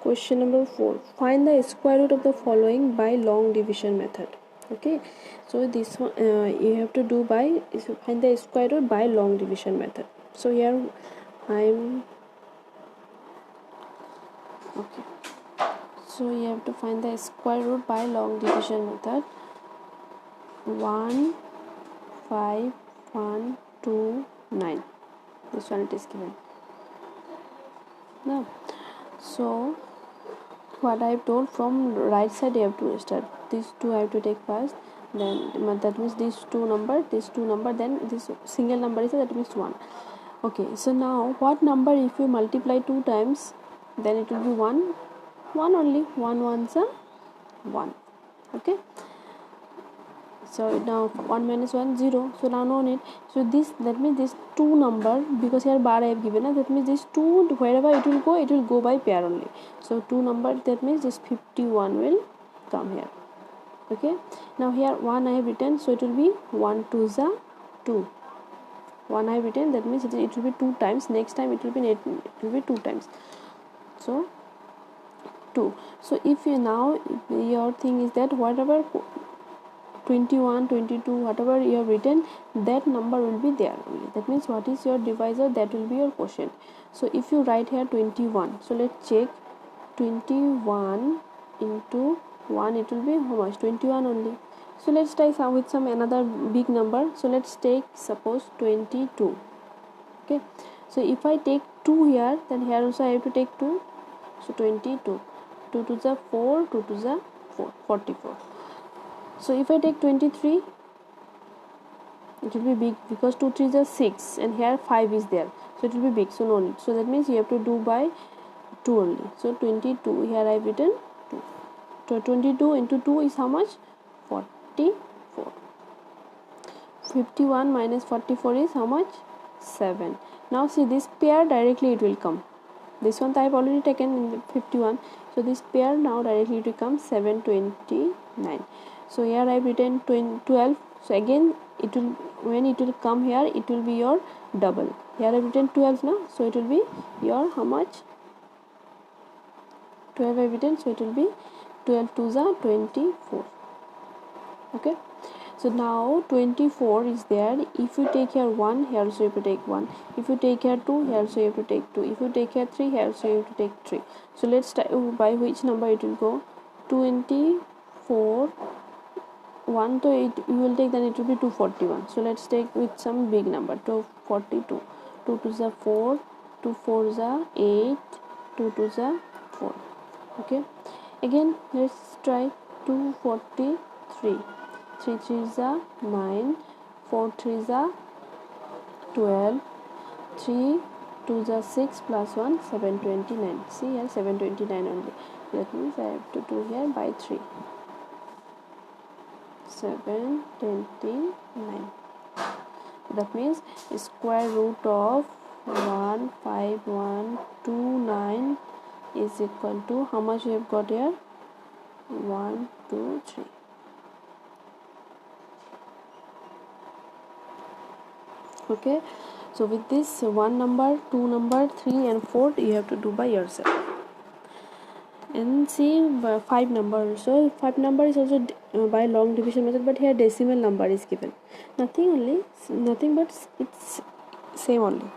Question number 4. Find the square root of the following by long division method. Okay, so this one you have to do by find the square root by long division method. So here I'm okay. So you have to find the square root by long division method. 1 5 1 2 9. This one it is given. Now, so what I have told, from right side you have to start. These two I have to take first, then that means these two number, then this single number is, that means 1. Okay, so now what number if you multiply 2 times, then it will be 1 only. 1 ones are 1. Okay, so now 1 minus 1 0, so now no need. So this, that means this 2 number, because here bar I have given, that means this 2 wherever it will go by pair only. So 2 number, that means this 51 will come here. Okay, now here 1 I have written, so it will be 1 2 is 2. 1 I have written, that means it will be 2 times. Next time it will be 2 times. So 2. So if you now your thing is that whatever 21 22 whatever you have written, that number will be there only. That means what is your divisor, that will be your quotient. So if you write here 21, so let's check. 21 into 1, it will be how much? 21 only. So let's try with some another big number. So let's take suppose 22. Okay, so if I take 2 here, then here also I have to take 2. So 22, 2 to the 4, 2 to the 4, 44. So if I take 23, it will be big, because 2 3 is 6 and here 5 is there, so it will be big, so no need. So that means you have to do by 2 only. So 22, here I have written 2. So 22 into 2 is how much? 44. 51 minus 44 is how much? 7. Now see, this pair directly it will come. This one I have already taken in the 51. So this pair now directly it will come 729. So here I have written 12. So again it will, when it will come here, it will be your double. Here I have written 12 now, so it will be your how much? 12 I have written, so it will be 12 2 is 24. Okay, so now 24 is there. If you take here 1, here also you have to take 1. If you take here 2, here also you have to take 2. If you take here 3, here also you have to take 3. So let's try by which number it will go. 24 1 to 8 you will take, then it will be 241. So let's take with some big number. 242. 2 to the 4, 2 4 is 8, 2 to the 4. Okay, again let's try 243. 3 3 is 9, 4 3 is 12, 3 2 is 6 plus 1 729. See here 729 only. That means I have to do here by 3. 729. That means square root of 15129 is equal to how much you have got here? 1 2 3. Okay, so with this 1 number, 2 number, 3 and 4 you have to do by yourself. And see 5 number. So 5 number is also by long division method, but here decimal number is given. Nothing but it's same only.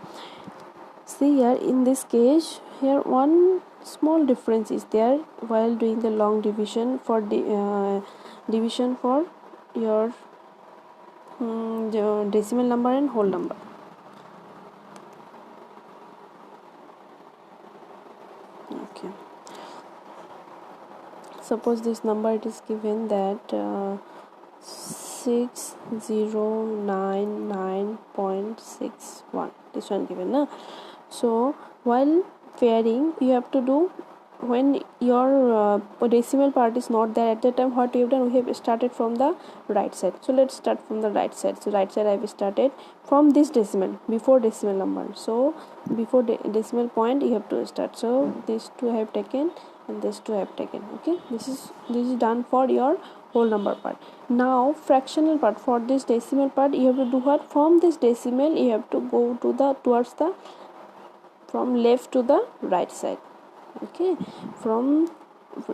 See here in this case, here one small difference is there while doing the long division for the division for your decimal number and whole number. Okay, suppose this number it is given that 6099.61, this one given na. So while pairing you have to do, when your decimal part is not there at that time, what we have done, we have started from the right side. So let's start from the right side. So right side I have started from this decimal, before decimal number. So before decimal point you have to start. So these two I have taken and this two I have taken. Okay, this is done for your whole number part. Now fractional part, for this decimal part you have to do what? From this decimal you have to go to the towards the from left to the right side. Okay, from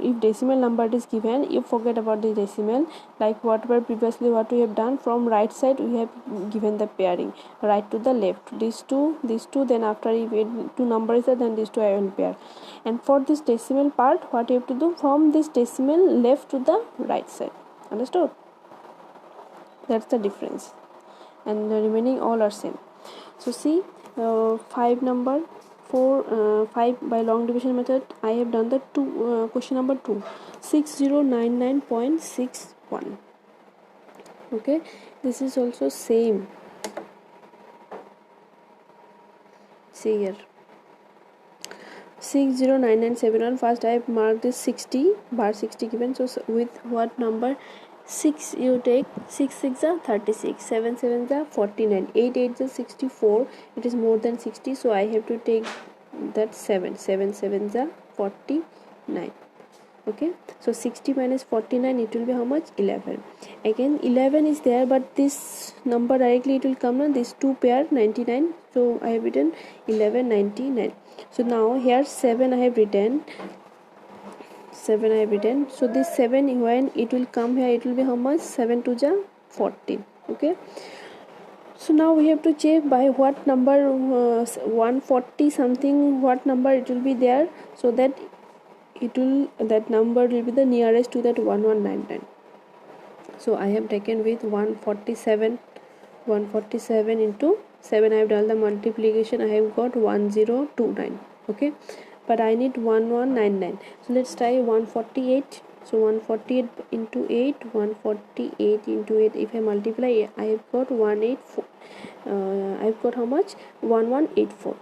if decimal number is given, you forget about the decimal, like whatever previously what we have done. From right side we have given the pairing, right to the left, these two, then after if two number is there, then these two I will pair. And for this decimal part, what you have to do, from this decimal left to the right side. Understood? That's the difference, and the remaining all are same. So see, 5 number 5 by long division method I have done the question number 2, 6099.61. okay, this is also same. See here, 609971. First I have marked this 60 bar 60 given, so with what number 6 you take, 6 6 are 36, 7 7 are 49, 8 8 is 64, it is more than 60, so I have to take that 7 7 7 are 49. Okay, so 60 minus 49, it will be how much? 11. Again 11 is there, but this number directly it will come on this 2 pair 99, so I have written 1199. So now here 7 I have written, so this 7 when it will come here, it will be how much? 7 to the 14. okay, so now we have to check by what number 140 something, what number it will be there, so that that number will be the nearest to that 1199. So I have taken with 147 into 7, I have done the multiplication, I have got 1029. okay, but I need 1199, so let's try 148. So 148 into 8, 148 into 8, if I multiply, I have got 184. I've got how much? 1184.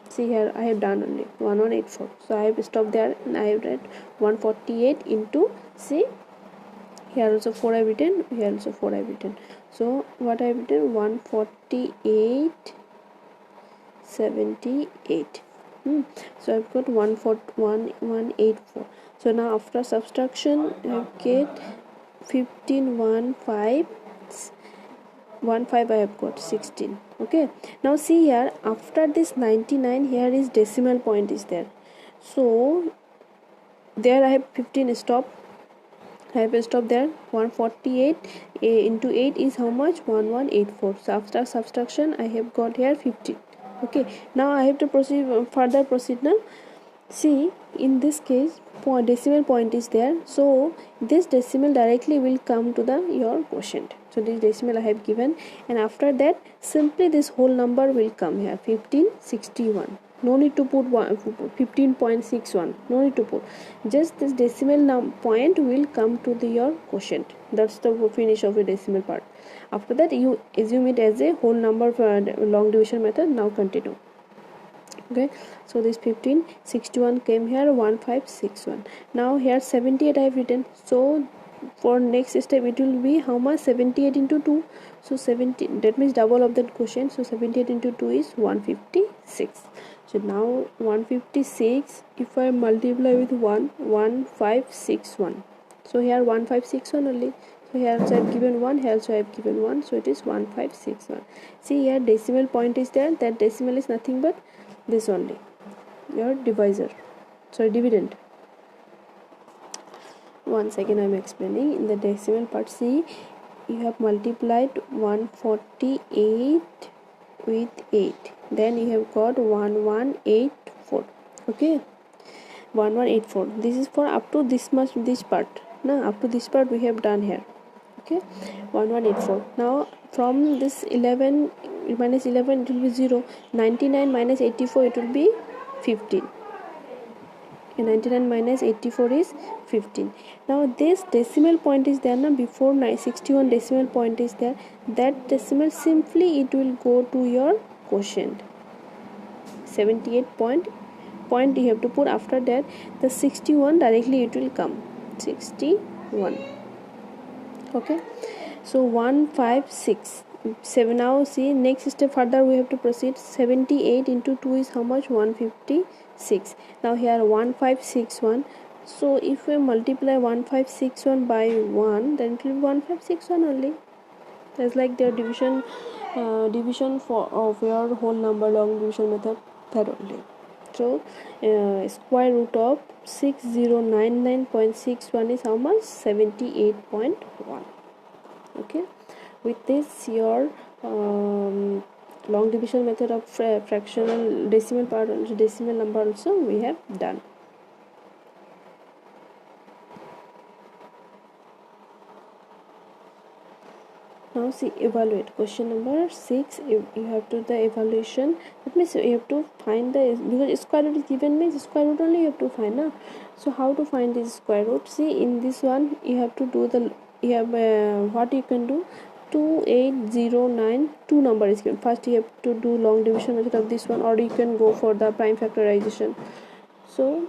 See here, I have done only 1184, so I have stopped there, and I have read 148 into, see here also 4 I have written, here also 4 I have written. So what I have written? 148 78. So I've got 184. So now after subtraction I get 15 1 5 I have got 16. okay, now see here, after this 99, here is decimal point is there, so there I have 15 stop, I have stopped there. 148 into 8 is how much? 1184. So after subtraction I have got here 15. okay, now I have to further proceed now. See, in this case decimal point is there, so this decimal directly will come to your quotient. So this decimal I have given, and after that simply this whole number will come here, 1561. No need to put 15.61, no need to put, just this decimal point will come to your quotient. That's the finish of the decimal part. After that you assume it as a whole number for long division method. Now continue. okay, so this 1561 came here, 1561. now here 78 I have written, so for next step it will be how much? 78 into 2, so 70, that means double of that quotient, so 78 into 2 is 156. So now 156, if I multiply with 1561, so here 1561 only, so here also I have given 1, here also I have given 1, so it is 1561. see here decimal point is there, that decimal is nothing but this only, your divisor, sorry, dividend. Once again I am explaining. In the decimal part, see, you have multiplied 148 with 8, then you have got 1184. okay, 1184, this is for up to this much, this part. Now up to this part we have done here. okay, 1184. now from this 11 minus 11 it will be 0, 99 minus 84 it will be 15. 99 minus 84 is 15. now this decimal point is there now, before 61 decimal point is there, that decimal simply it will go to your quotient, 78 point you have to put. after that the 61 directly it will come, 61. okay, so 156 7. now see, next step further we have to proceed. 78 into 2 is how much? 156. now here 1561, so if we multiply 1561 by 1, then it will be 1561 only. That's like the division for of your whole number long division method, that only. So square root of 6099.61 is how much? 78.1. Okay, with this your long division method of fractional decimal part, decimal number also we have done. Now see, evaluate. Question number 6, you have to the evaluation. That means you have to find the, because square root is given means square root only you have to find now. So how to find this square root? See, in this one you have to do the, you have what you can do, 2809, two number is given. First you have to do long division method of this one, or you can go for the prime factorization. So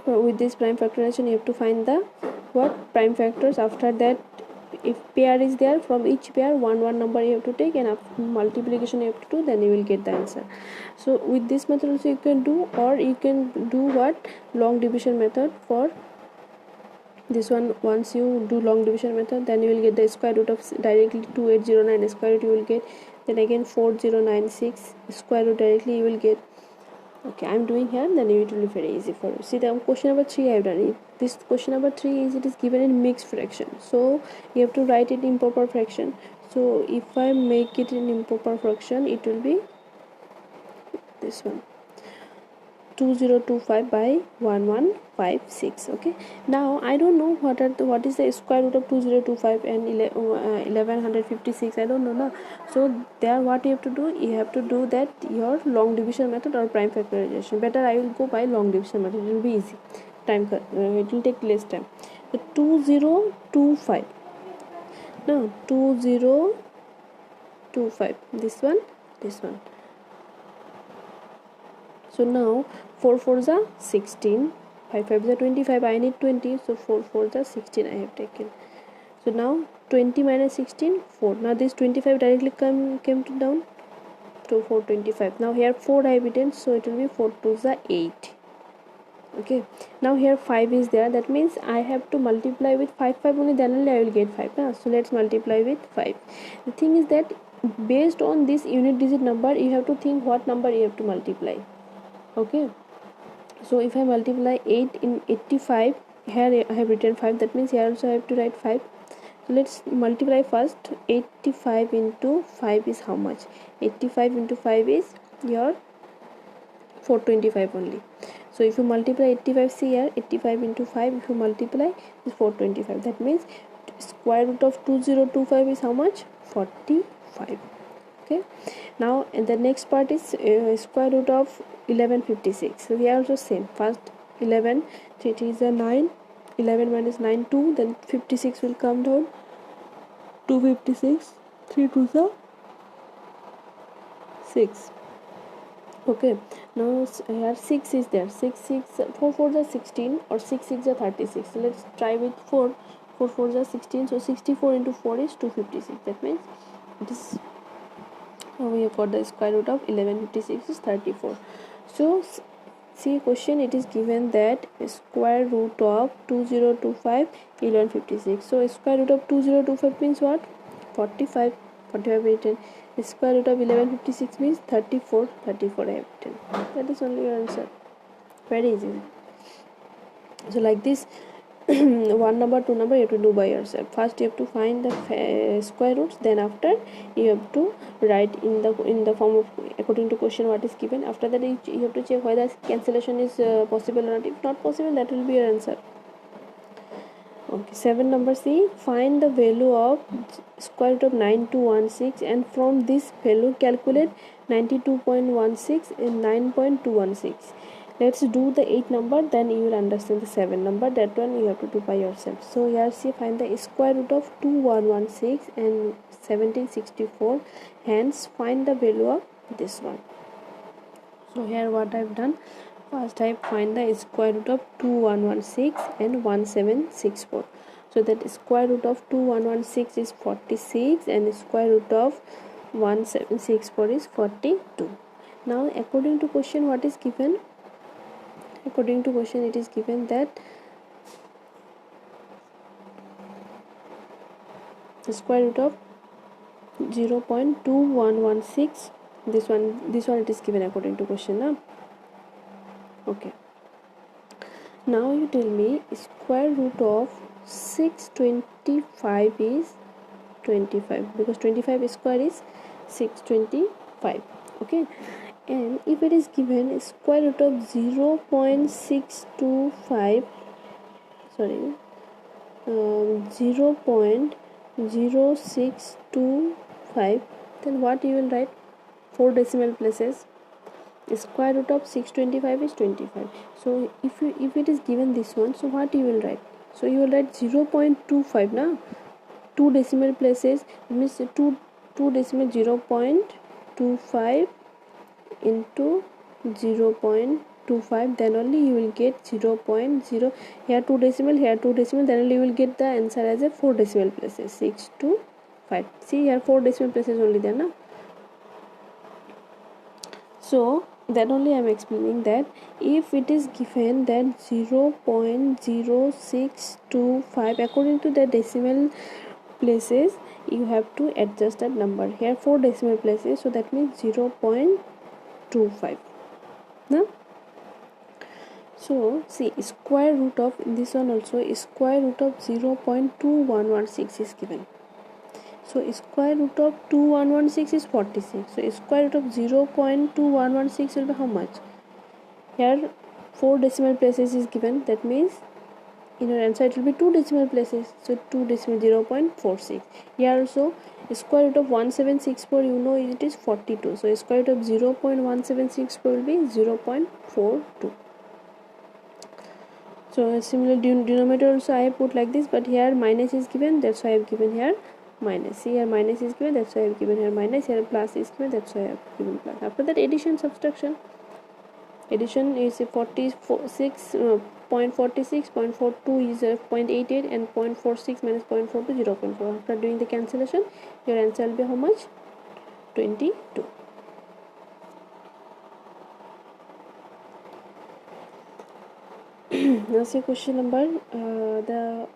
with this prime factorization you have to find the what prime factors. After that, if pair is there, from each pair one number you have to take, and after multiplication you have to do, then you will get the answer. So with this method also you can do, or you can do what, long division method for this one. Once you do long division method, then you will get the square root of directly 2809 square root you will get, then again 4096 square root directly you will get. Okay, I'm doing here, then it will be very easy for you. See, the question number 3 I have done it. This question number 3 is, it is given in mixed fraction, so you have to write it in improper fraction. So if I make it in improper fraction, it will be this one, 2025 by 1156. Okay, now I don't know what is the square root of 2025 and 1156. I don't know now. So there what you have to do, you have to do that your long division method or prime factorization. Better I will go by long division method, it will be easy. Time it will take less time. So 2025, no, 2025, this one. So now 4 4s are 16, 5 5s are 25, I need 20, so 4 4s are 16 I have taken. So now 20 minus 16, 4. Now this 25 directly came to down to 425. Now here 4 I have written, so it will be 4 2s are 8. Okay, now here 5 is there, that means I have to multiply with 5 only, then only I will get 5. So let's multiply with 5. The thing is that based on this unit digit number, you have to think what number you have to multiply. Okay, so if I multiply 8 in 85, here I have written 5, that means here also I have to write 5. So let's multiply first. 85 into 5 is how much? 85 into 5 is your 425 only. So if you multiply 85, see here, 85 into 5, if you multiply is 425, that means square root of 2025 is how much? 45. Okay, now and the next part is square root of 1156. So here also same. First 11, 3 is a 9, 11 minus 9 2, then 56 will come down, 256, 3 2 is 6. Okay, now here 6 is there, 6 6 4 4 is 16, or 6 6 is 36. So let's try with 4 4 is 16, so 64 into 4 is 256. That means it is, we have got the square root of 1156 is 34. So see question, it is given that square root of 2025 1156. So square root of 2025 means what? 45 I have written. Square root of 1156 means 34 I have written. That is only your answer. Very easy. So like this, one number, two number you have to do by yourself. First you have to find the square roots, then after you have to write in the form of according to question what is given. After that you have to check whether cancellation is possible or not. If not possible, that will be your answer. Okay, 7 number C, find the value of square root of 9216, and from this value calculate 92.16 and 9.216. Let's do the 8 number, then you will understand the 7 number. That one you have to do by yourself. So here see, find the square root of 2116 and 1764, hence find the value of this one. So here what I have done, first I find the square root of 2116 and 1764. So that square root of 2116 is 46 and square root of 1764 is 42. Now according to question what is given? According to question it is given that the square root of 0.2116, this one it is given according to question now. Okay, now you tell me square root of 625 is 25, because 25 square is 625. Okay, and if it is given square root of 0.625, sorry, 0.0625, then what you will write? 4 decimal places. Square root of 625 is 25. So if it is given this one, so what you will write? So you will write 0.25 now. 2 decimal places means 2 decimal 0.25 into 0.25, then only you will get 0.0. Here 2 decimal, here 2 decimal, then only you will get the answer as a 4 decimal places, 6 to 5. See, here 4 decimal places only there now. So that only I am explaining that if it is given that 0.0625 according to the decimal places, you have to adjust that number. Here 4 decimal places, so that means 0.25 now. So see, square root of this one also, square root of 0.2116 is given. So square root of 2116 is 46. So square root of 0.2116 will be how much? Here 4 decimal places is given, that means in your answer it will be 2 decimal places, so 2 decimal 0.46. Here also square root of 1764, you know it is 42, so square root of 0.1764 will be 0.42. So similar denominator also I have put like this, but here minus is given, that's why I have given here minus. See, here minus is given, that's why I have given here minus. Here plus is given, that's why I have given plus. After that, addition, subtraction. Addition is 46, 0.46, 0.42 is 0.88, and 0.46 minus 0.42, 0.4. After doing the cancellation, your answer will be how much? 22. Now see question number, the